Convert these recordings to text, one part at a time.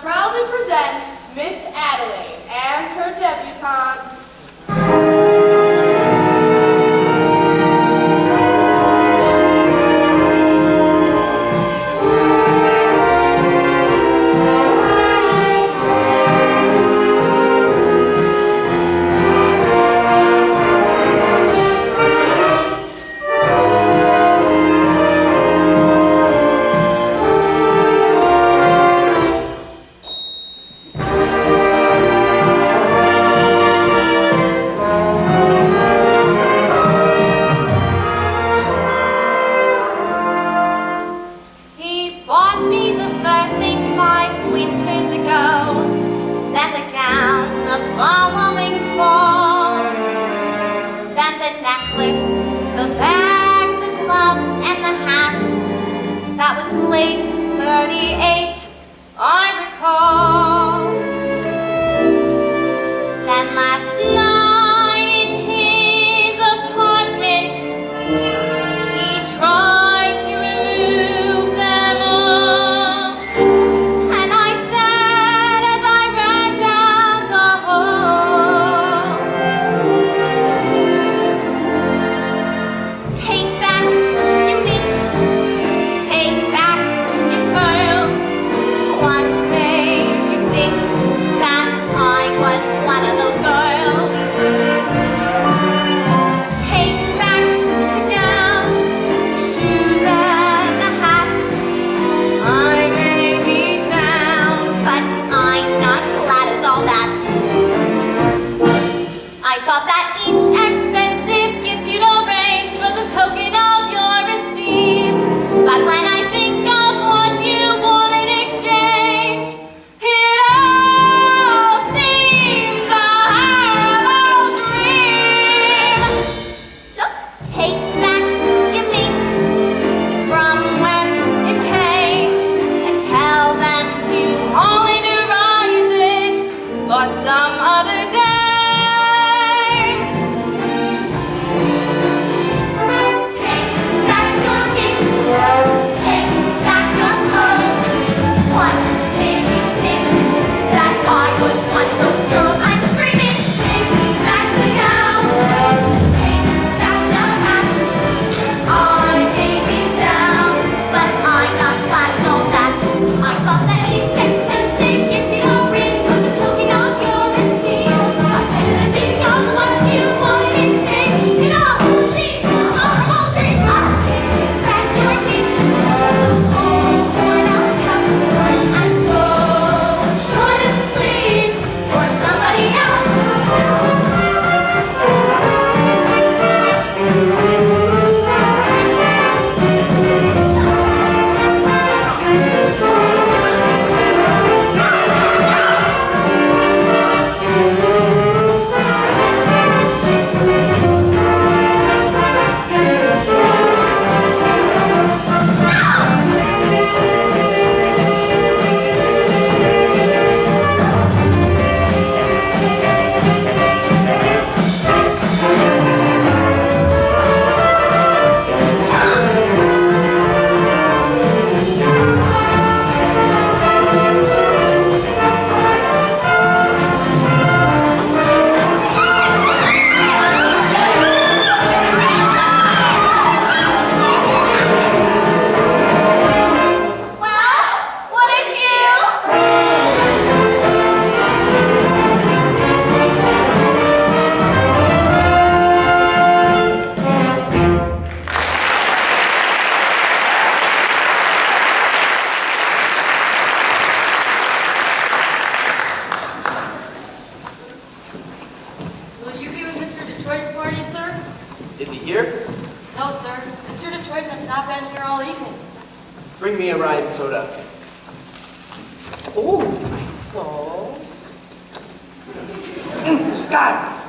proudly presents Miss Adelaide and her debutantes. Bring me a ride soda. Oh, my sauce. Scott,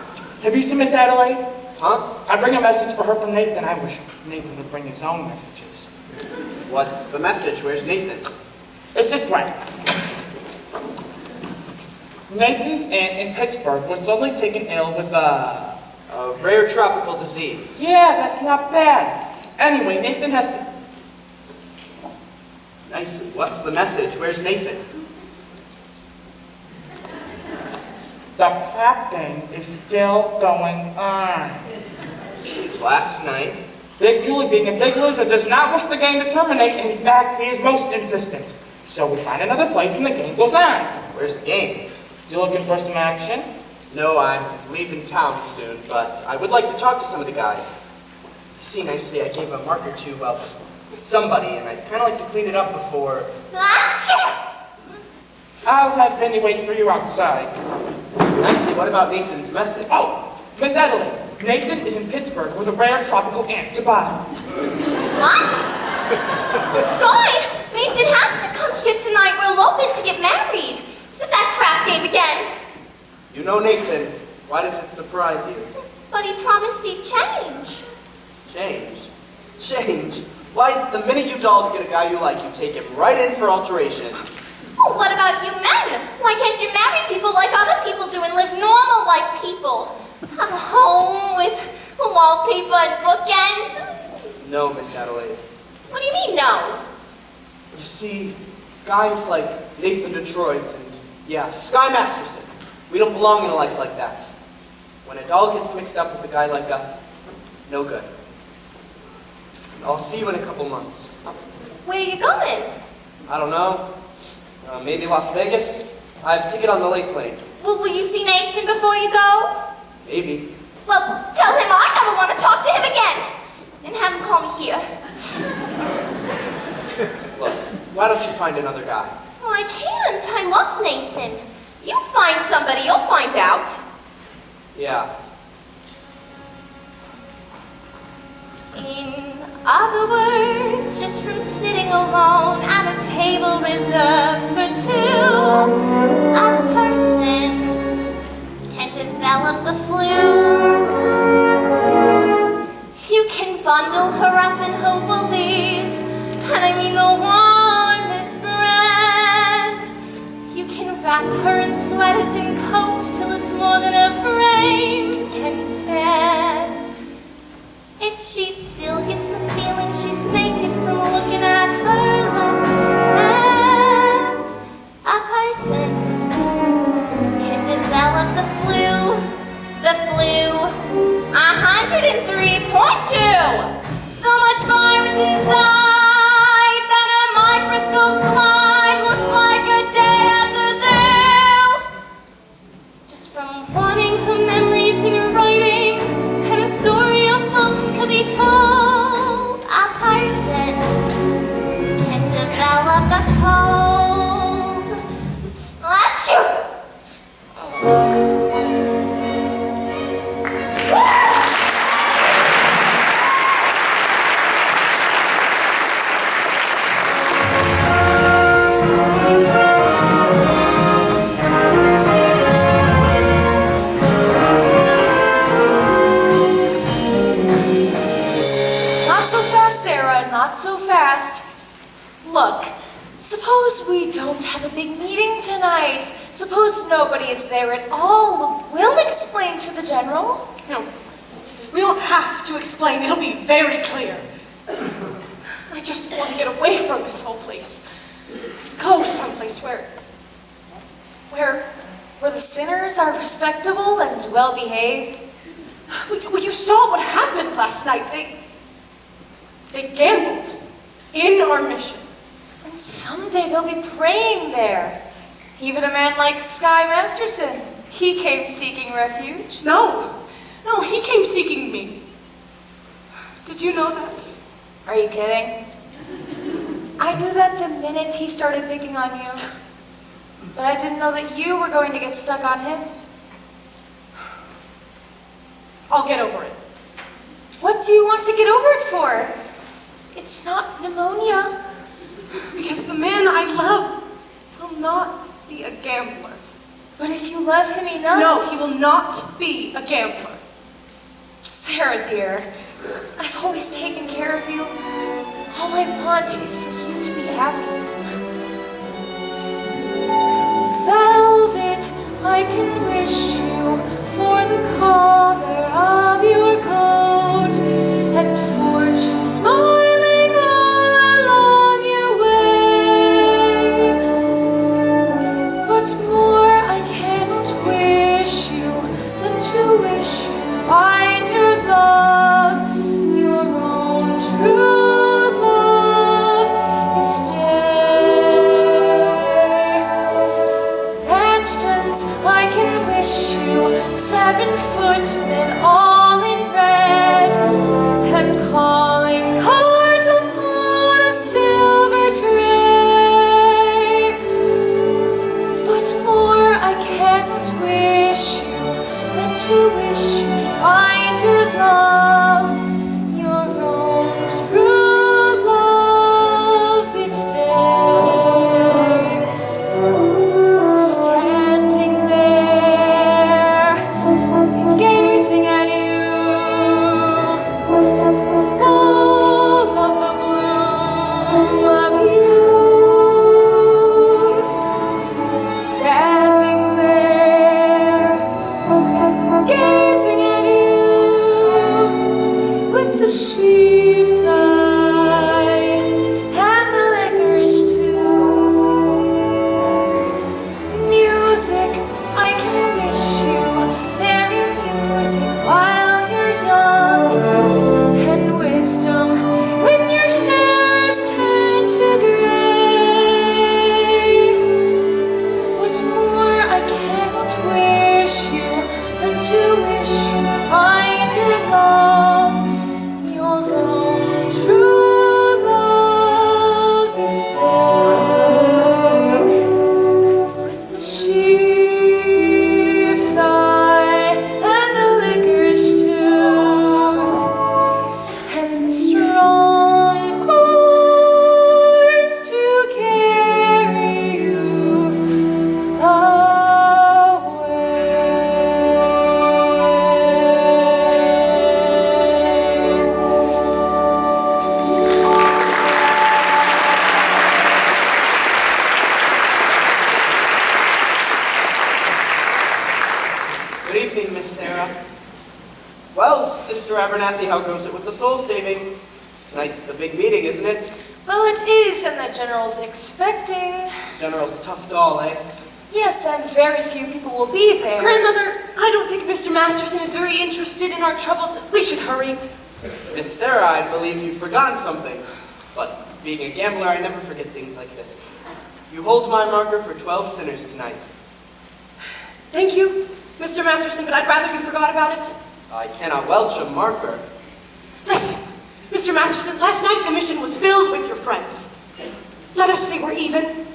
have you seen Miss Adelaide? Huh? I bring a message for her from Nathan. I wish Nathan would bring his own messages. What's the message? Where's Nathan? It's this way. Nathan's aunt in Pittsburgh was suddenly taken ill with a rare tropical disease. Yeah, that's not bad. Anyway, Nathan has to... Nicely. What's the message? Where's Nathan? The crap game is still going on. Since last night. Big Julie, being a big loser, does not wish the game to terminate. In fact, he is most insistent. So we find another place and the game goes on. Where's the game? You looking for some action? No, I'm leaving town soon, but I would like to talk to some of the guys. You see, nicely, I gave a marker to, somebody, and I'd kind of like to clean it up before... I'll have Vinny wait for you outside. Nicely, what about Nathan's message? Oh, Miss Adelaide, Nathan is in Pittsburgh with a rare tropical ant. Goodbye. What? Sky, Nathan has to come here tonight. We're eloping to get married. Is it that crap game again? You know Nathan. Why does it surprise you? But he promised he'd change. Change? Change? Why is it the minute you dolls get a guy you like, you take him right in for alterations? Oh, what about you men? Why can't you marry people like other people do and live normal like people? Have a home with wallpaper and bookends? No, Miss Adelaide. What do you mean, no? You see, guys like Nathan Detroit and, yeah, Sky Masterson, we don't belong in a life like that. When a doll gets mixed up with a guy like us, it's no good. I'll see you in a couple months. Where are you going? I don't know. Maybe Las Vegas? I have a ticket on the lake plane. Well, will you see Nathan before you go? Maybe. Well, tell him I never want to talk to him again. And have him call me here. Look, why don't you find another guy? Oh, I can't. I love Nathan. You find somebody, you'll find out. Yeah. In other words, just from sitting alone at a table reserved for two, a person can develop the flu. You can bundle her up in her woolies, and I mean the warmest brand. You can wrap her in sweaters and coats till it's more than a frame can stand. If she still gets the feeling she's naked from looking at her left hand, a person can develop the flu. The flu, 103.2. So much virus inside that a microscope slide looks like a day at the zoo. Just from wanting her memories in writing and a story of folks could be told, a person can develop a cold. Achoo! Not so fast. Look, suppose we don't have a big meeting tonight. Suppose nobody is there at all. We'll explain to the general. No, we don't have to explain. It'll be very clear. I just want to get away from this whole place. Go someplace where the sinners are respectable and well behaved. Well, you saw what happened last night. They gambled in our mission. And someday they'll be praying there. Even a man like Sky Masterson, he came seeking refuge. No, he came seeking me. Did you know that? Are you kidding? I knew that the minute he started picking on you. But I didn't know that you were going to get stuck on him. I'll get over it. What do you want to get over it for? It's not pneumonia. Because the man I love will not be a gambler. But if you love him enough... No, he will not be a gambler. Sarah, dear, I've always taken care of you. All I want is for you to be happy. Velvet, I can wish you for the color of your coat and fortune smiling all along your way. But more I cannot wish I can wish you 7 footmen all in red, and calling cards upon a silver tray. But more I cannot wish you than to wish you find your love, your own true love this day. Standing there, gazing at you, full of the bloom of youth. Standing there, gazing at you, with the sheep's eye and the licorice tooth. Music, I can wish you merry music while you're young, and wisdom when your hair is turned to gray. What's more, I cannot wish you than to wish you find your love, your own true love this day. With the sheep's eye and the licorice tooth, and the strong arms to carry you Good evening, Miss Sarah. Well, Sister Abernathy, how goes it with the soul saving? Tonight's the big meeting, isn't it? Well, it is, and the General's expecting. General's a tough doll, eh? Yes, and very few people will be there. Grandmother, I don't think Mr. Masterson is very interested in our troubles. We should hurry. Miss Sarah, I believe you've forgotten something. But being a gambler, I never forget things like this. You hold my marker for 12 sinners tonight. Thank you, Mr. Masterson, but I'd rather you forgot about it. I cannot welch a marker. Listen, Mr. Masterson, last night the mission was filled with your friends. Let us say we're even.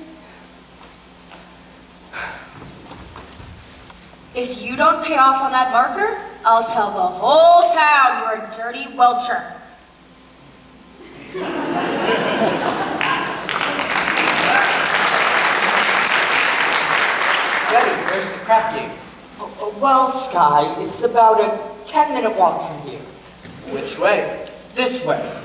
If you don't pay off on that marker, I'll tell the whole town you're a dirty welcher. Betty, where's the crap game? Well, Sky, it's about a 10-minute walk from here. Which way? This way.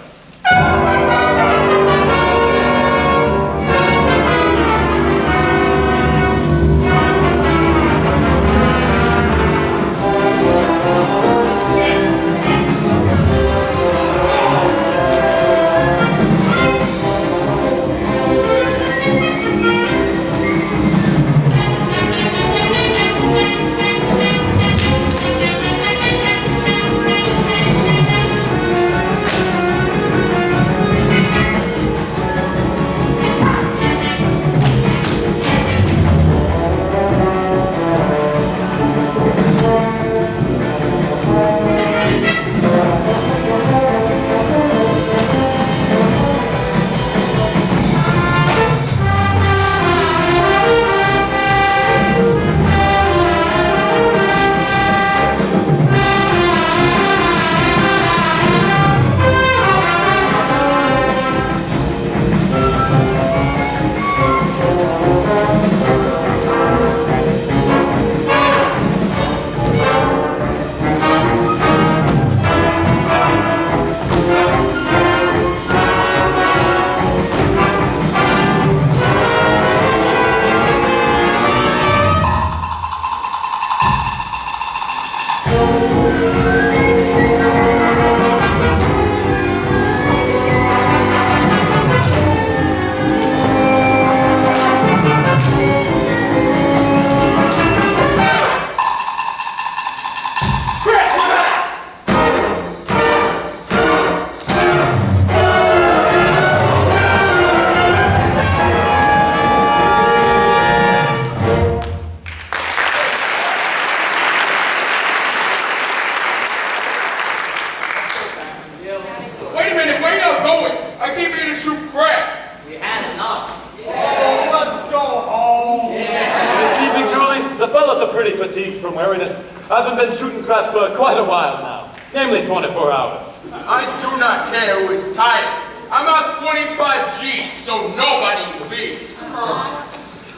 fellas are pretty fatigued from weariness. I haven't been shooting crap for quite a while now. Namely 24 hours. I do not care who is tired. I'm out 25 G's, so nobody leaves.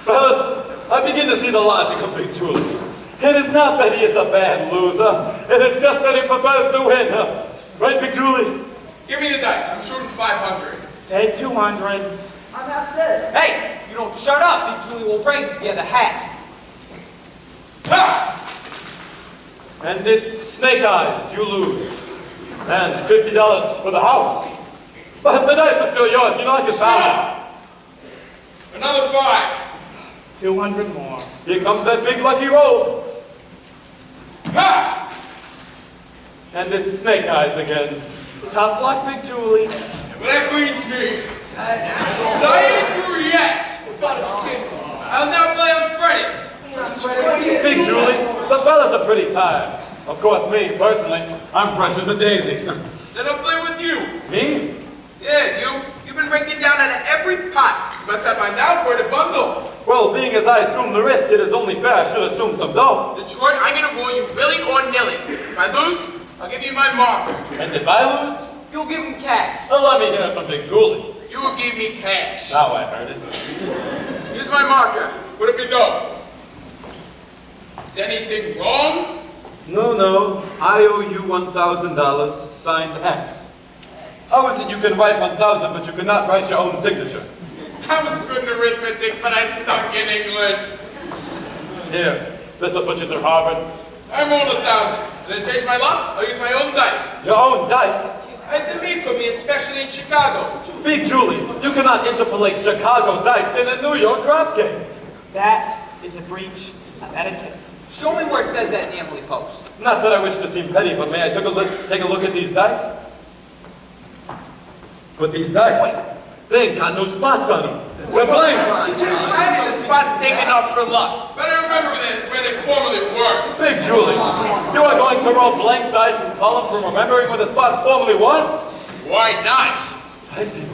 Fellas, I begin to see the logic of Big Julie. It is not that he is a bad loser. It is just that he prefers to win. Right, Big Julie? Give me the dice. I'm shooting 500. Take 200. I'm half dead. Hey, you don't shut up. Big Julie will raise the other hat. Ha! And it's snake eyes, you lose. And $50 for the house. But the dice are still yours, you know I can Shut found up! Another 5. 200 more. them. Here comes that big lucky roll. Ha! And it's snake eyes again. Tough luck, Big Julie. Well, that brings me. I ain't through yet. I'll now play on credit. Big Julie, the fellas are pretty tired. Of course, me, personally, I'm fresh as a daisy. Then I'll play with you. Me? Yeah, you. You've been breaking down out of every pot. You must have by now quite a bundle. Well, being as I assume the risk, it is only fair I should assume some dough. Detroit, I'm gonna roll you willy or nilly. If I lose, I'll give you my marker. And if I lose, You'll give him cash. let me hear it from Big Julie. You will give me cash. Now I heard it. Here's my marker. What if it goes? Is anything wrong? No, I owe you $1,000, signed X. How is it you can write 1,000, but you cannot write your own signature? I was good in arithmetic, but I stunk in English. Here, this'll put you through Harvard. I'm on 1,000. And to change my luck, I'll use my own dice. Your own dice? I've been made for me, especially in Chicago. Big Julie, you cannot interpolate Chicago dice in a New York crop game. That is a breach of etiquette. Show me where it says that in the Emily Post. Not that I wish to seem petty, but may I take a look at these dice? But these dice, they ain't got no spots on them. They're blank. Why is the spots taken off for luck? Better remember where they formerly were. Big Julie, you are going to roll blank dice and call them from remembering where the spots formerly was? Why not? I see.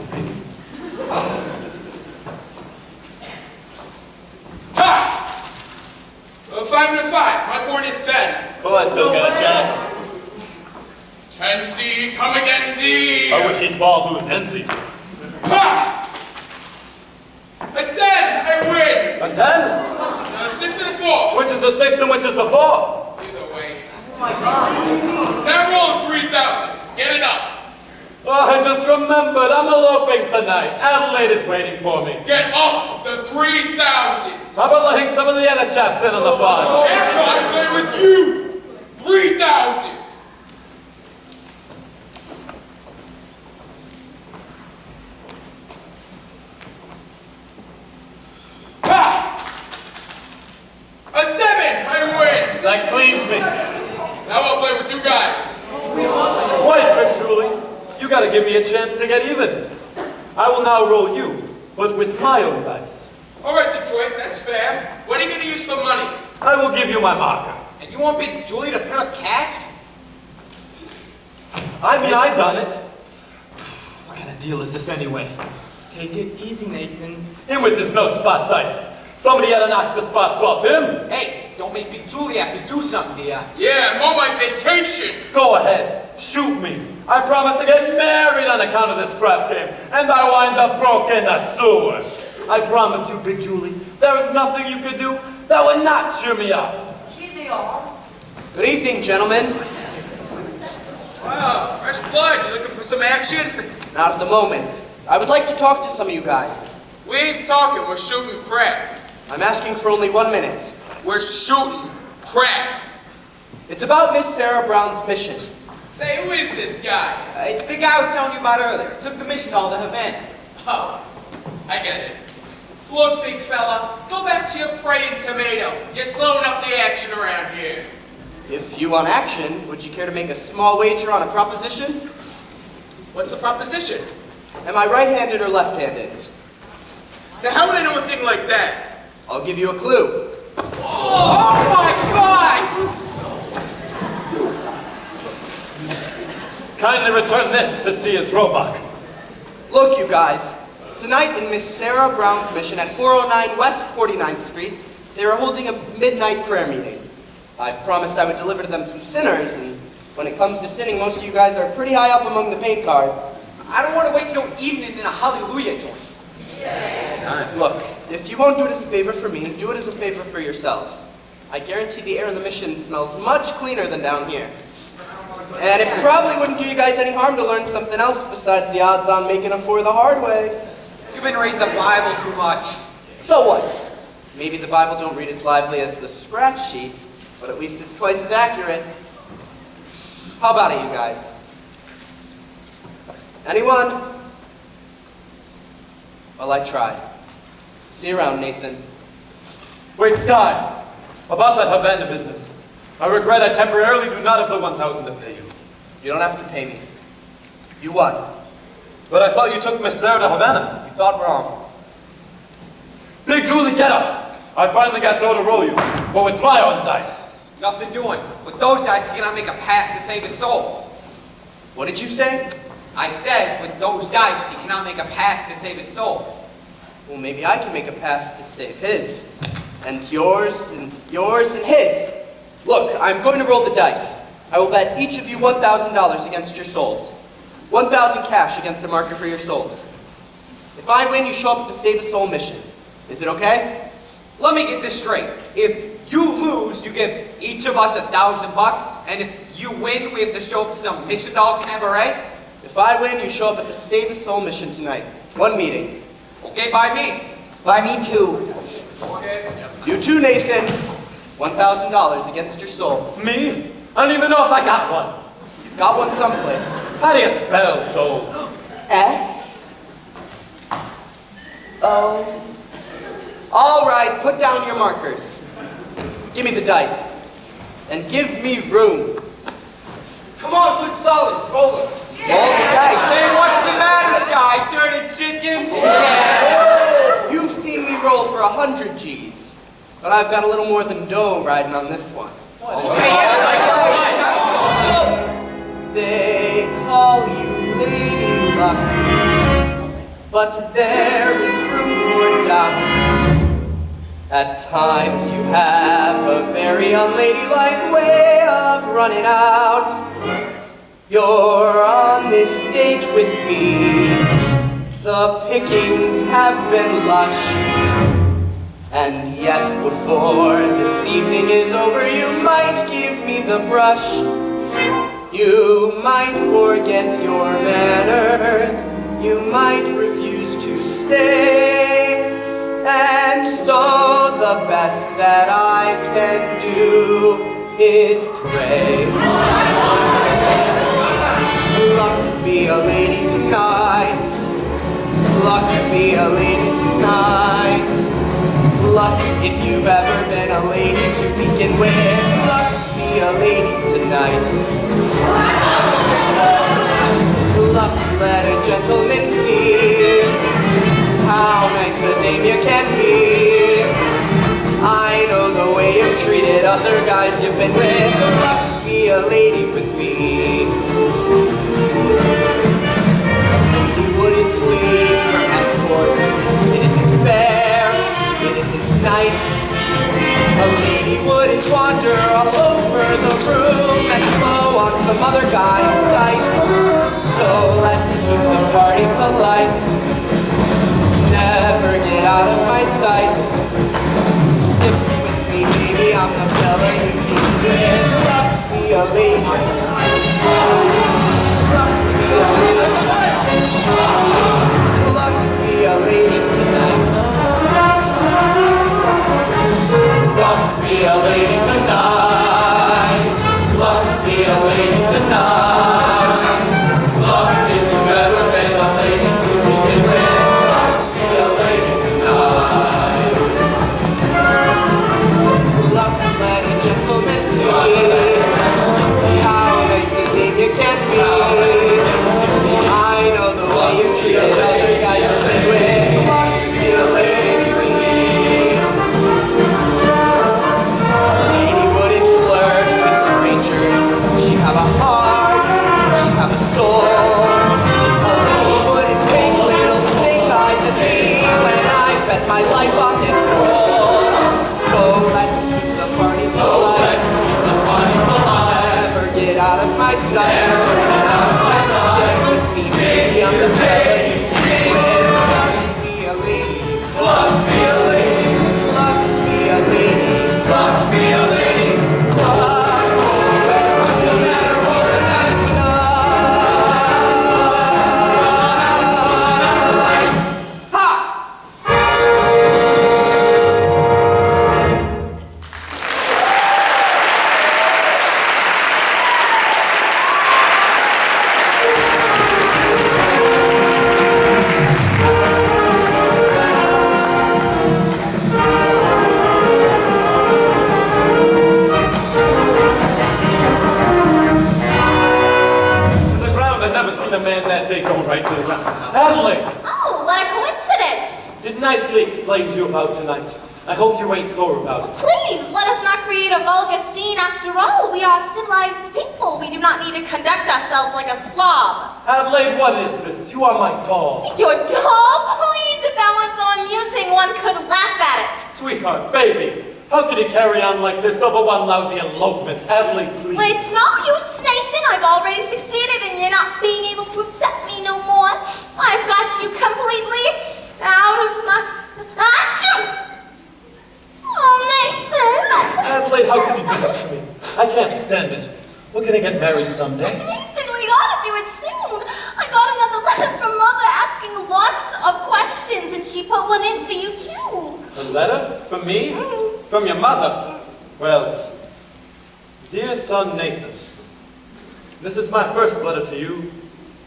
Ha! Well, 5 and a 5. My point is 10. Well, I still got a chance. 10Z, come again, Z. I wish he'd fall to his NZ. Ha! A 10, I win. A 10? 6 and a 4. Which is the 6 and which is the 4? Either way. Oh my God. Now I'm rolling 3,000. Get it up. Oh, I just remembered. I'm eloping tonight. Adelaide is waiting for me. Get up the 3,000. How about letting some of the other chaps in on the fun? After I play with you, 3,000. Ha! A 7, I win. That cleans me. Now I'll play with you guys. Wait, Big Julie. You gotta give me a chance to get even. I will now roll you, but with my own dice. All right, Detroit, that's fair. What are you going to use for money? I will give you my marker. And you want Big Julie to put up cash? I mean, I done it. What kind of deal is this anyway? Take it easy, Nathan. Him with his no spot dice. Somebody had to knock the spots off him. Hey, don't make Big Julie have to do something to ya. Yeah, I'm on my vacation. Go ahead, shoot me. I promise to get married on account of this crap game, and I wind up broke in the sewer. I promise you, Big Julie, there is nothing you could do that would not cheer me up. Here they are. Good evening, gentlemen. Wow, fresh blood. You looking for some action? Not at the moment. I would like to talk to some of you guys. We ain't talking. We're shooting crap. I'm asking for only 1 minute. We're shooting crap. It's about Miss Sarah Brown's mission. Say, who is this guy? It's the guy I was telling you about earlier. Took the mission hall to Havana. Oh, I get it. Look, big fella, go back to your praying tomato. You're slowing up the action around here. If you want action, would you care to make a small wager on a proposition? What's the proposition? Am I right-handed or left-handed? Now, how would I know a thing like that? I'll give you a clue. Oh my God! Kindly return this to see his Roebuck. Look, you guys. Tonight in Miss Sarah Brown's mission at 409 West 49th Street, They were holding a midnight prayer meeting. I promised I would deliver to them some sinners, and when it comes to sinning, most of you guys are pretty high up among the paint cards. I don't want to waste no evening in a hallelujah joint. Look, if you won't do it as a favor for me, do it as a favor for yourselves. I guarantee the air in the mission smells much cleaner than down here. And it probably wouldn't do you guys any harm to learn something else besides the odds on making it for the hard way. You've been reading the Bible too much. So what? Maybe the Bible don't read as lively as the scratch sheet, but at least it's twice as accurate. How about it, you guys? Anyone? Well, I tried. See you around, Nathan. Wait, Sky. About that Havana business. I regret I temporarily do not have the 1,000 to pay you. You don't have to pay me. You won. But I thought you took Miss Sarah to Havana. You thought wrong. Big Julie, get up! I finally got Joe to roll you, but with my own dice. Nothing doing. With those dice, he cannot make a pass to save his soul. What did you say? I says, with those dice, he cannot make a pass to save his soul. Well, maybe I can make a pass to save his. And yours, and yours, and his. Look, I'm going to roll the dice. I will bet each of you $1,000 against your souls. 1,000 cash against a marker for your souls. If I win, you show up at the Save a Soul mission. Is it okay? Let me get this straight. If you lose, you give each of us $1,000, and if you win, we have to show up to some Mission Dolls cabaret? If I win, you show up at the Save a Soul mission tonight. One meeting. Okay, by me. By me too. Okay. You too, Nathan. $1,000 against your soul. Me? I don't even know if I got one. You've got one someplace. How do you spell soul? S. O. All right, put down your markers. Give me the dice. And give me room. Come on, quit stalling. Roll it. Roll the dice. Hey, what's the matter, Sky? Turning chickens? You've seen me roll for 100 G's. But I've got a little more than dough riding on this one. They call you Lady Luck, but there is room for doubt. At times you have a very unladylike way of running out. You're on this date with me. The pickings have been lush. And yet before this evening is over, you might give me the brush. You might forget your manners. You might refuse to stay. And so the best that I can do is pray. Luck be a lady tonight. Luck be a lady tonight. Luck if you've ever been a lady to begin with. Luck be a lady tonight. Luck let a gentleman see how nice a dame you can be. I know the way you've treated other guys you've been with. Luck be a lady with me. You wouldn't leave for escort. It isn't fair. It isn't nice. A lady wouldn't wander all over the room and blow on some other guy's dice. So let's keep the party polite. Never get out of my sight. Stick with me, baby, I'm the fella you came with. Luck be a lady. Luck be a lady. Luck be a lady tonight. Luck be a lady tonight. Luck be a lady tonight. Luck if you've ever been a lady to begin with. Luck be a lady tonight. Luck let a gentleman see how nice a dame you can be. I know the way you've treated other guys you've been with. Luck be a lady with me. So let's keep the fun alive. Never get out of my sight. Never get out of my sight. Stick with me, Stick on the with melody. me, stick Love me a lady. Love me a lady. Love me a lady. Love me a lady. What's the matter? Roll the dice. To the ground. I've never seen a man that big go right to the ground. Adelaide, Oh, what a coincidence! did nicely explain to you about tonight. I hope you ain't sore about it. Please, let us not create a vulgar scene. After all, we are civilized people. We do not need to conduct ourselves like a slob. Adelaide, what is this? You are my doll. Your doll? Please, if that one's so amusing, one could laugh at it. Sweetheart, baby, how could it carry on like this over one lousy elopement? Adelaide, please. Well, it's no use, Nathan. I've already succeeded in you not being able to accept me no more. I've got you completely out of my... Achoo! Oh, Nathan! Adelaide, how could you do that to me? I can't stand it. We're gonna get married someday. Nathan, we ought to do it soon. I got another letter from Mother asking lots of questions, and she put one in for you, too. A letter? From me? From your mother? Well, dear son Nathan, this is my first letter to you,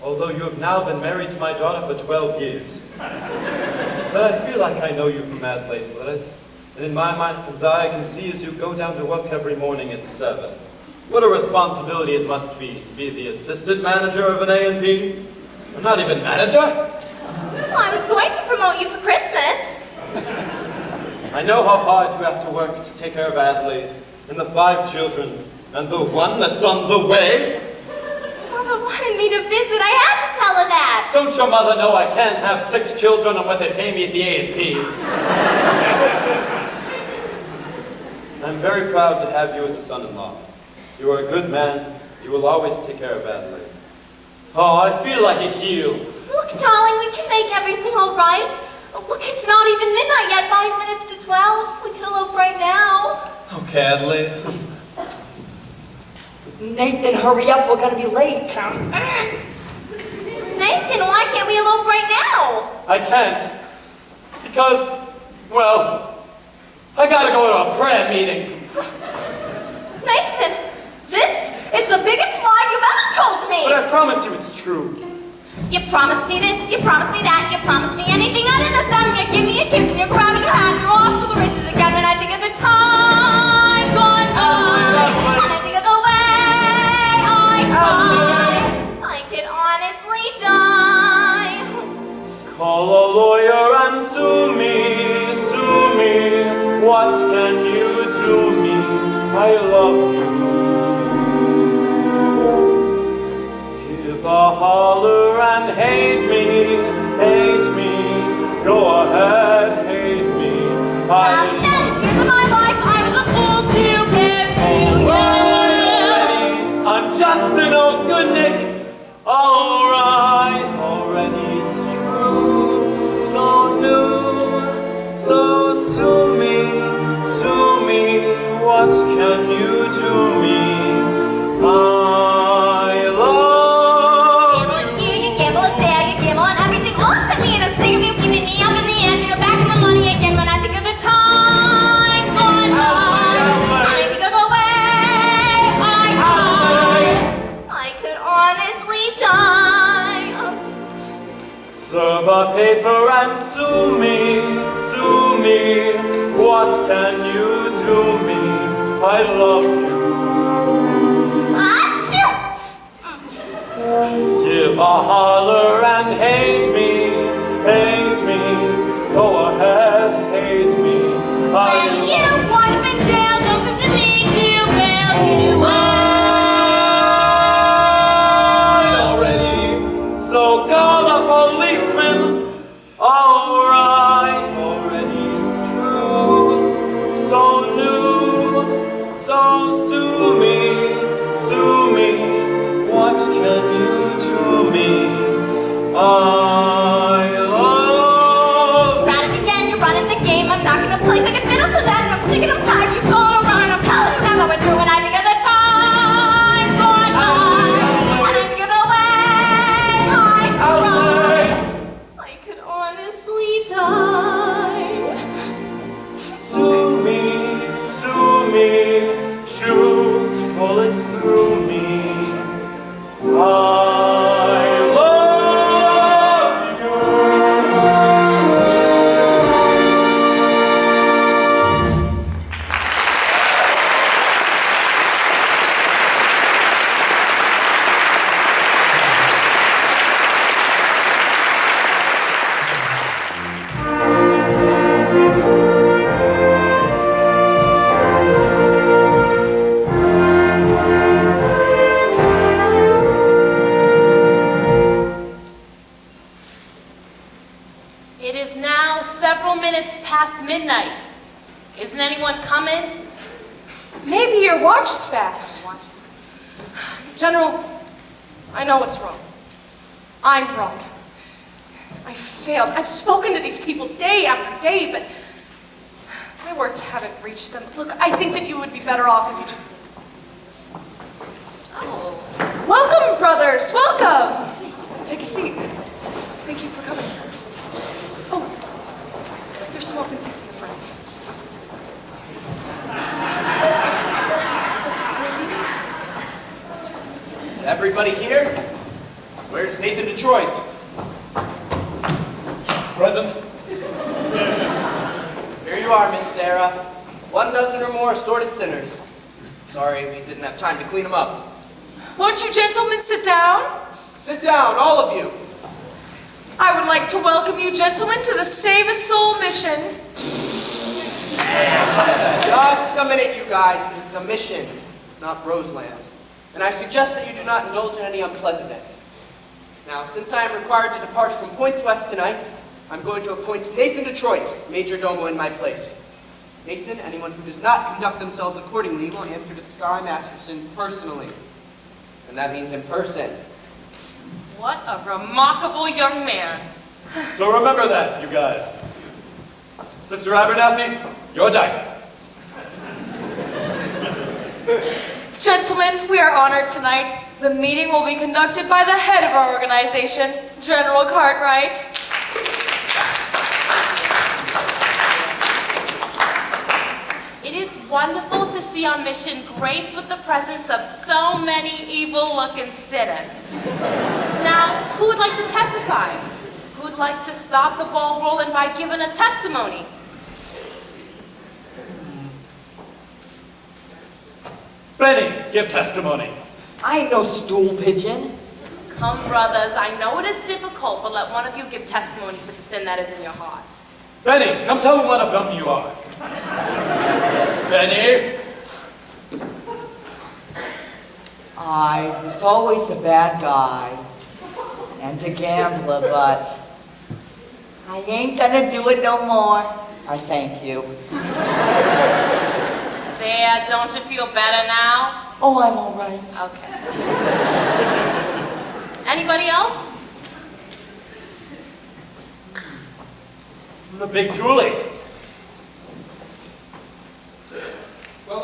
although you have now been married to my daughter for 12 years. But I feel like I know you from Adelaide's letters, and in my mind's eye I can see as you go down to work every morning at 7. What a responsibility it must be to be the assistant manager of an A&P. I'm not even manager. Well, I was going to promote you for Christmas. I know how hard you have to work to take care of Adelaide and the 5 children and the one that's on the way. Mother wanted me to visit. I had to tell her that. Don't your mother know I can't have 6 children on what they pay me at the A&P? I'm very proud to have you as a son-in-law. You are a good man. You will always take care of Adelaide. Oh, I feel like a heel. Look, darling, we can make everything all right. Look, it's not even midnight yet. 5 minutes to 12. We can elope right now. Okay, Adelaide. Nathan, hurry up, we're gonna be late. Nathan, why can't we elope right now? I can't. Because, well, I gotta go to a prayer meeting. Nathan, this is the biggest lie you've ever told But me. I promise you it's true. You promised me this, you promised me that, you promised me anything under the sun. You give me a kiss and you're grabbing your hat and you're off to the races again. And I think of the time gone by, and I think of the way I cried. I could honestly die. Call a lawyer and sue me, sue me. What can you do me? I love you. Give a holler and hate me, hate me. Go ahead, hate me. The best years of my life, I was a fool to give to you. Alright, I'm just an old good Nick. Alright, already it's true. So new, so sue me, sue me. What can you do me? I love Gamble it here, you gamble it there, you gamble on everything. All except me, and I'm sick of you keeping me up in the air. So you're back in the money again when I think of the time gone by. And I think of the way I cried. I could honestly die. serve a paper and sue me, sue me. What can you do me? I love you. Achoo! Give a holler and hate me, hate me. Go ahead, hate me. When you wind up in jail, don't come to me to bail you out. Already, so call a policeman. Alright, already it's true. So new, So sue me, what can you do me? I love You're at it again, you're running the game. I'm not gonna play second fiddle to that. I'm sick and I'm tired, you're fooling around. I'm telling you now that we're through and I think of the time gone by. And I think of the way I cried. I could honestly die. Sue me, shoot bullets through me. I love you. It is now several minutes past midnight. Isn't anyone coming? Maybe your watch is fast. General, I know what's wrong. I'm wrong. I failed. I've spoken to these people day after day, but my words haven't reached them. Look, I think that you would be better off if you just... Welcome, brothers, welcome. Please, take a seat. Thank you for coming. Oh, there's some open seats in the front. Everybody here? Where's Nathan Detroit? Present. Here you are, Miss Sarah. 1 dozen or more assorted sinners. Sorry, we didn't have time to clean them up. Won't you gentlemen sit down? Sit down, all of you. I would like to welcome you gentlemen to the Save a Soul mission. Just a minute, you guys. This is a mission, not Roseland. And I suggest that you do not indulge in any unpleasantness. Now, since I am required to depart from Points West tonight, I'm going to appoint Nathan Detroit, Major Domo, in my place. Nathan, anyone who does not conduct themselves accordingly will answer to Sky Masterson personally. And that means in person. What a remarkable young man. So remember that, you guys. Sister Abernathy, your dice. Gentlemen, we are honored tonight. The meeting will be conducted by the head of our organization, General Cartwright. It is wonderful to see our mission graced with the presence of so many evil-looking sinners. Now, who would like to testify? Who would like to start the ball rolling by giving a testimony? Benny, give testimony. I ain't no stool pigeon. Come, brothers, I know it is difficult, but let one of you give testimony to the sin that is in your heart. Benny, come tell me what a bum you are. Benny? I was always a bad guy and a gambler, but I ain't gonna do it no more. I thank you. There, don't you feel better now? Oh, I'm all right. Okay. Anybody else? The big Julie. Well,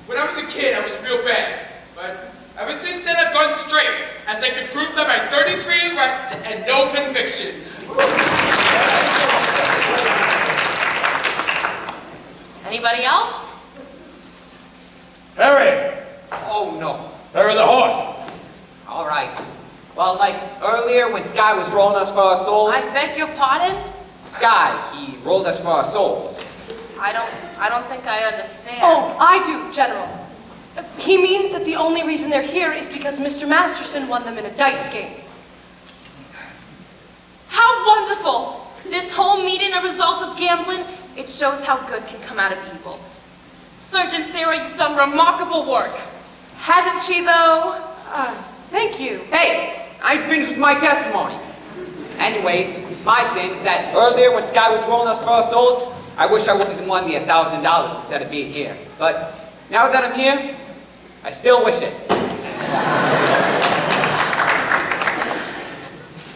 when I was a kid, I was real bad. But ever since then, I've gone straight, as I can prove that by 33 arrests and no convictions. Anybody else? Harry. Oh, no. Harry the horse. All right. Well, like earlier when Sky was rolling us for our souls, I beg your pardon? Sky, he rolled us for our souls. I don't think I understand. Oh, I do, General. He means that the only reason they're here is because Mr. Masterson won them in a dice game. How wonderful! This whole meeting a result of gambling, it shows how good can come out of evil. Sergeant Sarah, you've done remarkable work. Hasn't she, though? Thank you. Hey, I finished with my testimony. Anyways, my sin is that earlier when Sky was rolling us for our souls, I wish I would have won the $1,000 instead of being here. But Now that I'm here, I still wish it.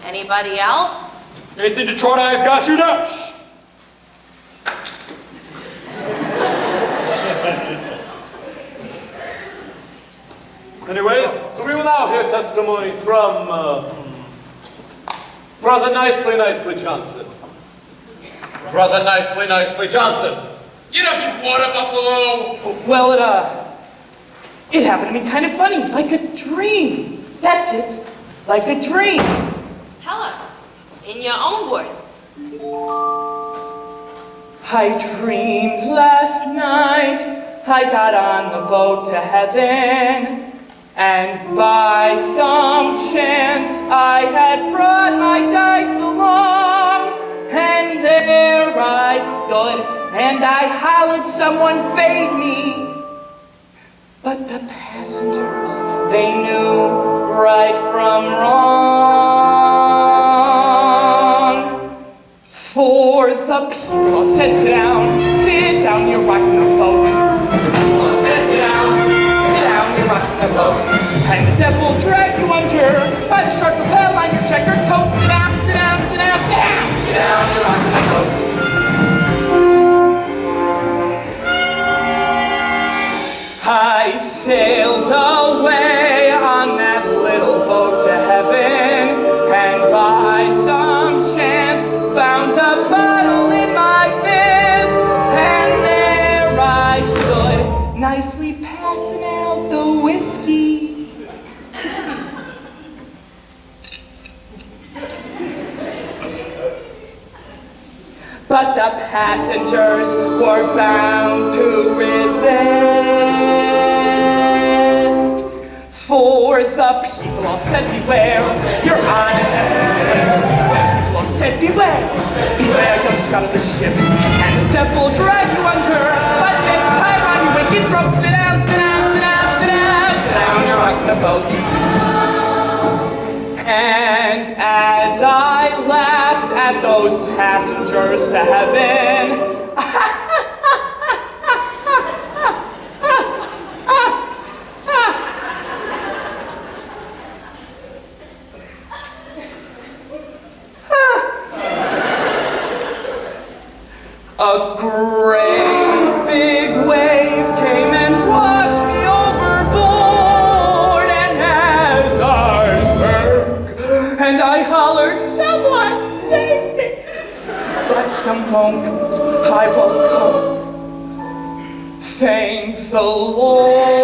Anybody else? Nathan Detroit, I've got you now. Anyways, so we will now hear testimony from Brother Nicely Johnson. Brother Nicely Johnson. Get up, you water buffalo! Well, it happened to me kind of funny, like a dream. That's it, like a dream. Tell us, in your own words. I dreamed last night I got on the boat to heaven, and by some chance I had brought my dice along, and there I stood and I hollered someone paid me. But the passengers, they knew right from wrong. For the people said, sit down, you're rocking the boat. People said, sit down, you're rocking the boat. And the devil dragged you under by the sharp lapel on your checkered coat. Sit down, you're rocking the boat. I sailed away on that little boat to heaven, and by some chance found a bottle in my fist, and there I stood, nicely passing out the whiskey. But the passengers were bound to resist. For the people all said, beware, you're on an enemy train. People all said, beware, you're scum of the ship. And the devil will drag you under, but this time on your wicked rope. Sit down, you're rocking the boat. And as I laughed at those passengers to heaven, a great big wave came and washed me overboard, and as I sank, and I hollered, someone save me. That's the moment I woke up. Thank the Lord.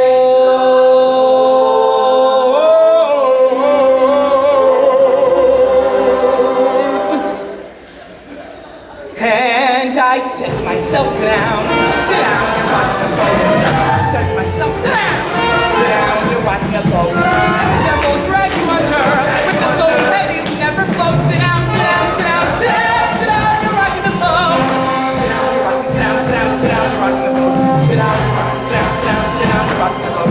And I said to myself, sit down, you're rocking the boat. I said to myself, sit down, you're rocking the boat. And the devil will drag you under, with the soul heavy, you never float. Sit down, you're rocking the boat. Sit down, you're rocking the boat. Sit down, you're rocking the boat. Sit down, you're rocking the boat.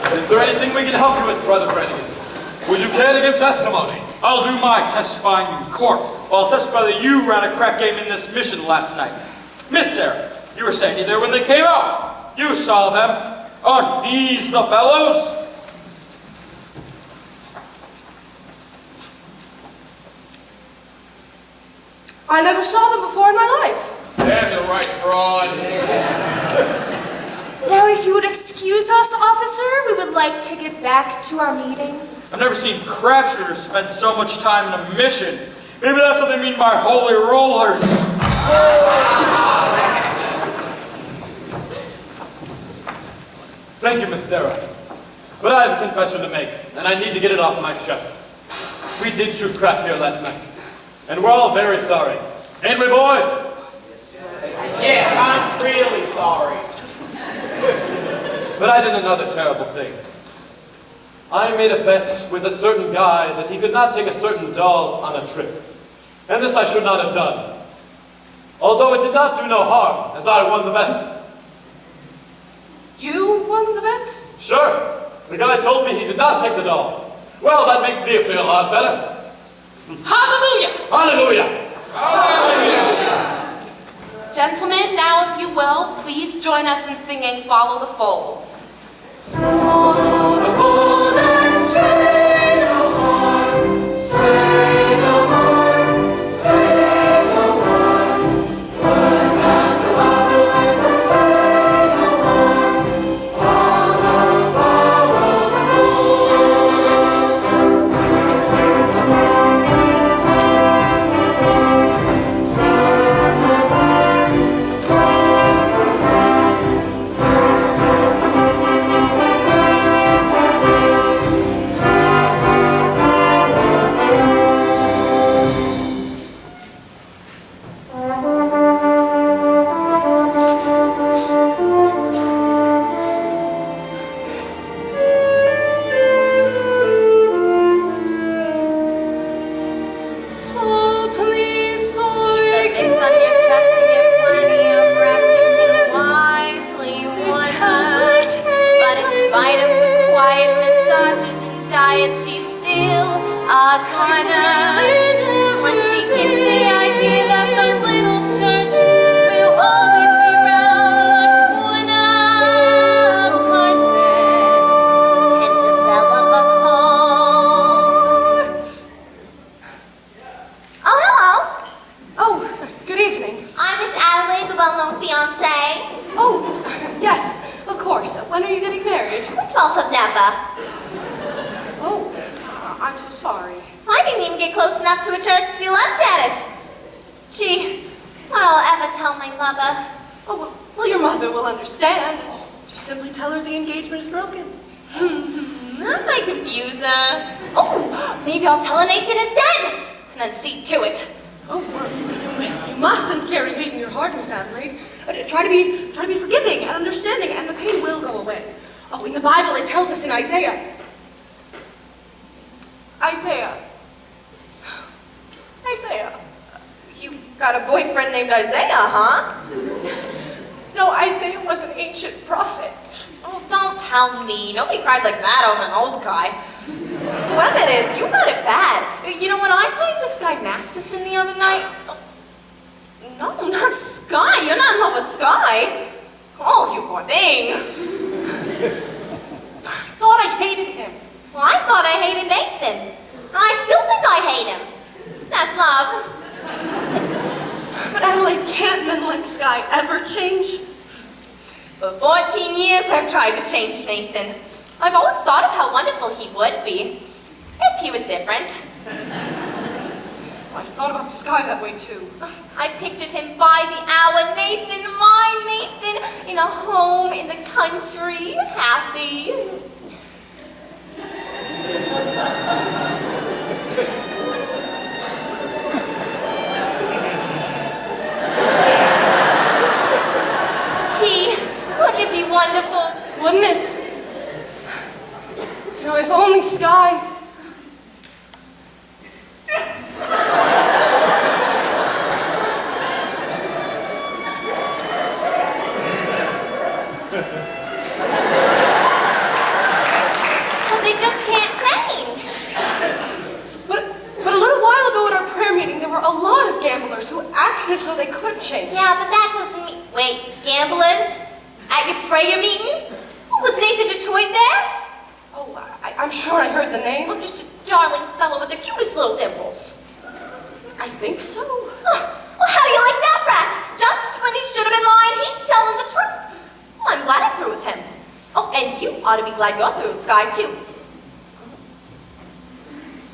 Is there anything we can help you with, Brother Brannigan? Would you care to give testimony? I'll do my testifying in court. Well, I'll testify that you ran a crap game in this mission last night. Miss Sarah, you were standing there when they came out. You saw them. Aren't these the fellows? I never saw them before in my life. There's a right broad. Now, if you would excuse us, officer, we would like to get back to our meeting. I've never seen crap shooters spend so much time in a mission. Maybe that's what they mean by holy rollers. Thank you, Miss Sarah. But I have a confession to make, and I need to get it off my chest. We did shoot crap here last night, and we're all very sorry. Ain't we, boys? Yeah, I'm really sorry. But I did another terrible thing. I made a bet with a certain guy that he could not take a certain doll on a trip. And this I should not have done. although it did not do no harm, as I won the bet. You won the bet? Sure. The guy told me he did not take the doll. Well, that makes me feel a lot better. Hallelujah! Hallelujah! Hallelujah! Gentlemen, now if you will, please join us in singing Follow the Fold. Follow the fold and stray no more, stray no more, stray no more. Put down the bottle and we'll stray no more. Follow, follow the So please forgive Kiss on your chest and get plenty of rest. You can wisely this wander. helpless haze But in spite of the quiet massages and diet, she's still a corner. When she gets the idea that the little church will always be round the corner, Carson can develop a cold. Oh, hello. Oh, good evening. I'm Miss Adelaide, the well-known fiancée. Oh, yes, of course. When are you getting married? The 12th of Never. Oh, I'm so sorry. I didn't even get close enough to a church to be left at it. Gee, what will I ever tell my mother? Oh, well, your mother will understand. Just simply tell her the engagement is broken. That might confuse her. Oh, maybe I'll tell her Nathan is dead, and then see to it. Oh, well, you mustn't carry hate in your heart, Miss Adelaide. Try to be forgiving and understanding, and the pain will go away. Oh, in the Bible, it tells us in Isaiah. Isaiah. You got a boyfriend named Isaiah, huh? No, Isaiah was an ancient prophet. Oh, don't tell me. Nobody cries like that over an old guy. Whoever it is, you got it bad. You know, when I saw you with Sky Masterson the other night... No, not Sky. You're not in love with Sky. Oh, you poor thing. I thought I hated him. Well, I thought I hated Nathan. I still think I hate him. That's love. But Adelaide, can't men like Sky ever change? For 14 years I've tried to change Nathan. I've always thought of how wonderful he would be if he was different. I've thought about Sky that way too. I've pictured him by the hour, Nathan, my Nathan, in a home in the country, happy. Gee, wouldn't it be wonderful? Wouldn't it? You know, if only Sky... But they just can't change. But a little while ago at our prayer meeting, there were a lot of gamblers who acted as though they could change. Yeah, but that doesn't mean... Wait, gamblers? At your prayer meeting? Oh, was Nathan Detroit there? Oh, I'm sure I heard the name. Oh, just a darling fellow with the cutest little dimples. I think so. Well, how do you like that rat? Just when he should have been lying, he's telling the truth. Well, I'm glad I'm through with him. Oh, and you ought to be glad you're through with Sky, too.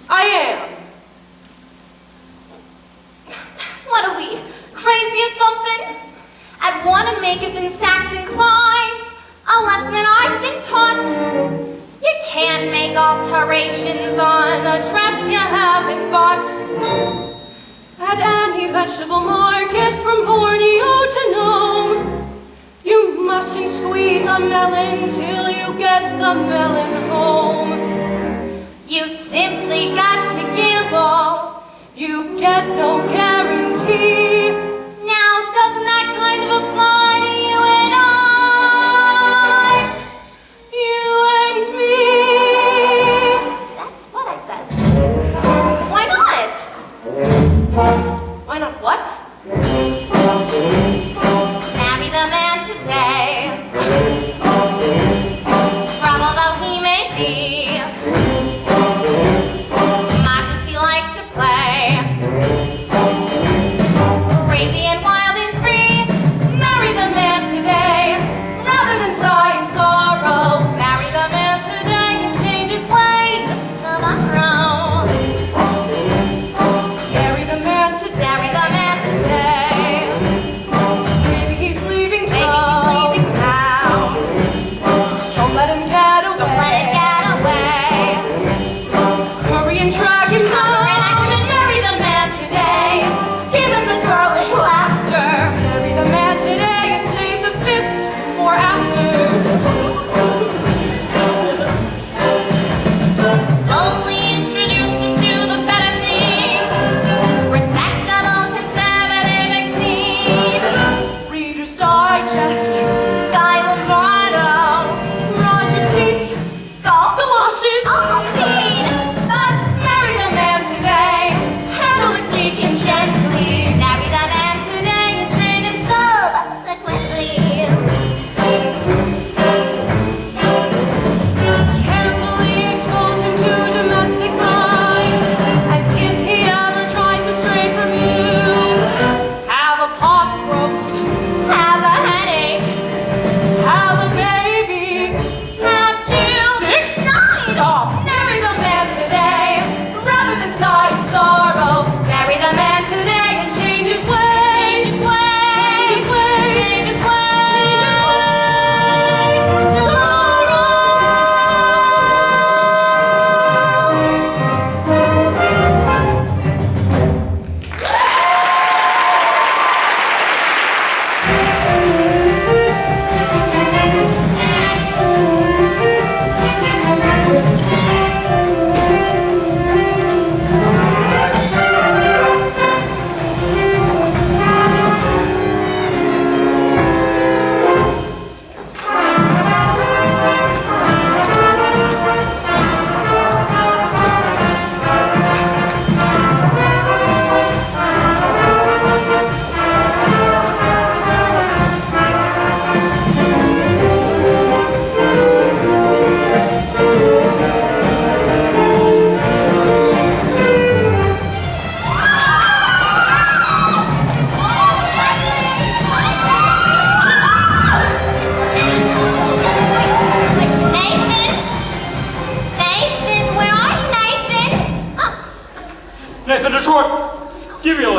I am. What are we, crazy or something? At Wanamaker's in Saxon Clyde's, a lesson that I've been taught. You can't make alterations on a dress you haven't bought. At any vegetable market from Borneo to Nome, you mustn't squeeze a melon till you get the melon home. You've simply got to gamble. You get no guarantee. Now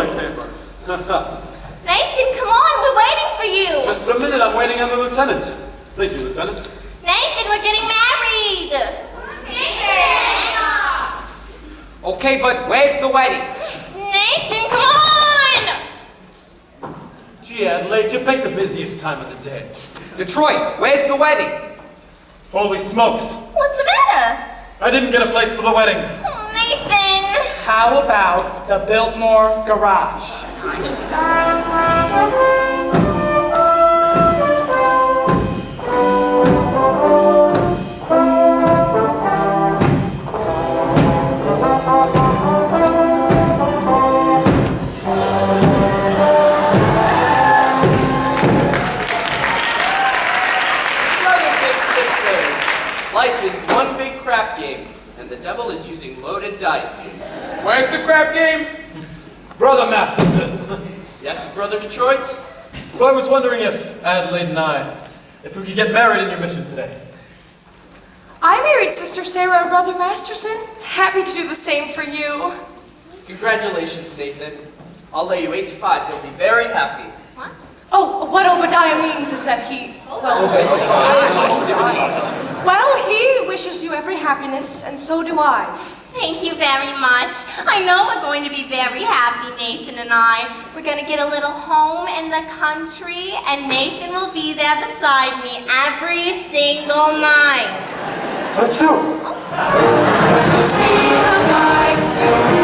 healing paper. Nathan, come on, we're waiting for you. Just a minute, I'm waiting on the lieutenant. Thank you, Lieutenant. Nathan, we're getting married. Okay, but where's the wedding? Nathan, come on. Gee, Adelaide, you picked the busiest time of the day. Detroit, where's the wedding? Holy smokes. What's the matter? I didn't get a place for the wedding. Oh, Nathan. How about the Biltmore Garage? Brothers and sisters, life is one big crap game, and the devil is using loaded dice. Where's the crap game? Brother Masterson. Yes, Brother Detroit? So I was wondering if Adelaide and if we could get married in your mission today. I married Sister Sarah and Brother Masterson. Happy to do the same for you. Congratulations, Nathan. I'll lay you 8 to 5. You'll be very happy. Oh, what Obadiah means is that he he wishes you every happiness, and so do I. Thank you very much. I know we're going to be very happy, Nathan and I. We're going to get a little home in the country, and Nathan will be there beside me every single night. That's true. See a guy